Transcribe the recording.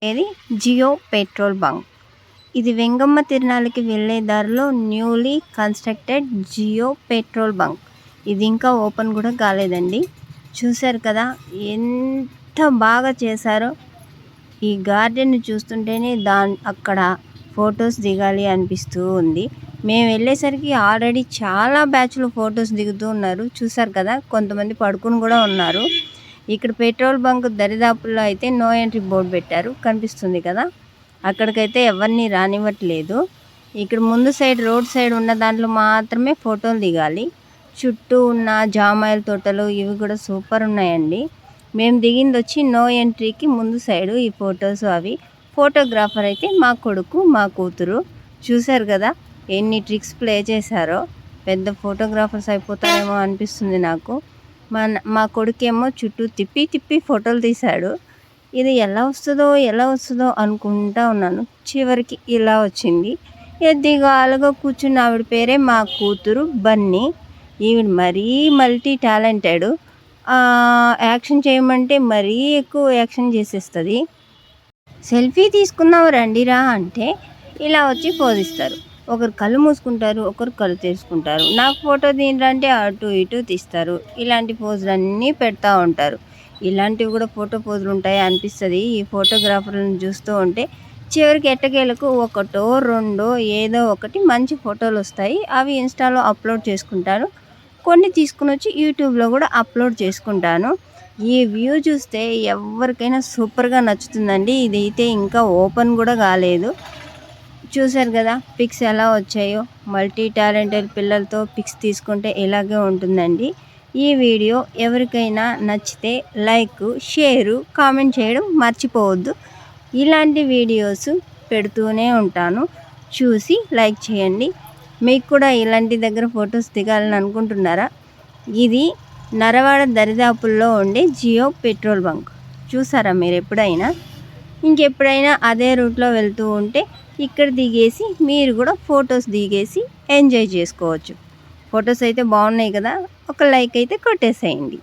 ఇది Jio petrol bunk. ఇది వెంగమ్మ తిరునాళ్ళకి వెళ్ళే దారిలో newly constructed Jio petrol bunk. ఇది ఇంకా ఓపెన్ కూడా కాలేదండి. చూశారు కదా ఎంత బాగా చేశారో. ఈ గార్డెన్ చూస్తుంటేనే అక్కడ ఫొటోస్ దిగాలి అనిపిస్తూ ఉంది. మేము వెళ్ళేసరికి ఆల్రెడీ చాలా బ్యాచ్లు ఫొటోస్ దిగుతూ ఉన్నారు. చూశారు కదా, కొంతమంది పడుకుని కూడా ఉన్నారు. ఇక్కడ పెట్రోల్ బంక్ దరిదాపుల్లో అయితే నో ఎంట్రీ బోర్డు పెట్టారు, కనిపిస్తుంది కదా. అక్కడికైతే ఎవరిని రానివ్వట్లేదు. ఇక్కడ ముందు సైడ్ రోడ్ సైడ్ ఉన్న దాంట్లో మాత్రమే ఫోటోలు దిగాలి. చుట్టూ ఉన్న జామాయిల తోటలు ఇవి కూడా సూపర్ ఉన్నాయండి. మేము దిగింది వచ్చి నో ఎంట్రీకి ముందు సైడు ఈ ఫొటోస్ అవి. ఫోటోగ్రాఫర్ అయితే మా కొడుకు మా కూతురు. చూశారు కదా ఎన్ని ట్రిక్స్ ప్లే చేశారో. పెద్ద ఫోటోగ్రాఫర్స్ అయిపోతారేమో అనిపిస్తుంది నాకు. మా కొడుకేమో చుట్టూ తిప్పి తిప్పి ఫోటోలు తీశాడు. ఇది ఎలా వస్తుందో అనుకుంటా ఉన్నాను. చివరికి ఇలా వచ్చింది. ఎద్దిగాలుగా కూర్చున్న ఆవిడ పేరే మా కూతురు బన్నీ. ఈవిడ మరీ మల్టీ టాలెంటెడ్. యాక్షన్ చేయమంటే మరీ ఎక్కువ యాక్షన్ చేసేస్తుంది. సెల్ఫీ తీసుకుందాం రండిరా అంటే ఇలా వచ్చి పోజిస్తారు. ఒకరు కళ్ళు మూసుకుంటారు, ఒకరు కళ్ళు తెరుచుకుంటారు. నాకు ఫోటో తీయరా అంటే అటు ఇటు తీస్తారు. ఇలాంటి పోజులన్నీ పెడతా ఉంటారు. ఇలాంటివి కూడా ఫోటో పోజులు ఉంటాయి అనిపిస్తుంది ఈ ఫోటోగ్రాఫర్లను చూస్తూ ఉంటే. చివరికి ఎట్టకేలకు ఒకటో రెండో ఏదో ఒకటి మంచి ఫోటోలు వస్తాయి. అవి ఇన్స్టాలో అప్లోడ్ చేసుకుంటాను. కొన్ని తీసుకుని వచ్చి యూట్యూబ్లో కూడా అప్లోడ్ చేసుకుంటాను. ఈ వ్యూ చూస్తే ఎవరికైనా సూపర్గా నచ్చుతుందండి. ఇదైతే ఇంకా ఓపెన్ కూడా కాలేదు. చూశారు కదా పిక్స్ ఎలా వచ్చాయో. మల్టీ టాలెంటెడ్ పిల్లలతో పిక్స్ తీసుకుంటే ఇలాగే ఉంటుందండి. ఈ వీడియో ఎవరికైనా నచ్చితే లైక్, షేరు, కామెంట్ చేయడం మర్చిపోవద్దు. ఇలాంటి వీడియోస్ పెడుతూనే ఉంటాను, చూసి లైక్ చేయండి. మీకు కూడా ఇలాంటి దగ్గర ఫొటోస్ దిగాలని అనుకుంటున్నారా? ఇది నరవాడ దరిదాపుల్లో ఉండే జియో పెట్రోల్ బంక్. చూసారా మీరు ఎప్పుడైనా? ఇంకెప్పుడైనా అదే రూట్లో వెళ్తూ ఉంటే ఇక్కడ దిగేసి మీరు కూడా ఫొటోస్ దిగేసి ఎంజాయ్ చేసుకోవచ్చు. ఫొటోస్ అయితే బాగున్నాయి కదా, ఒక లైక్ అయితే కొట్టేసేయండి.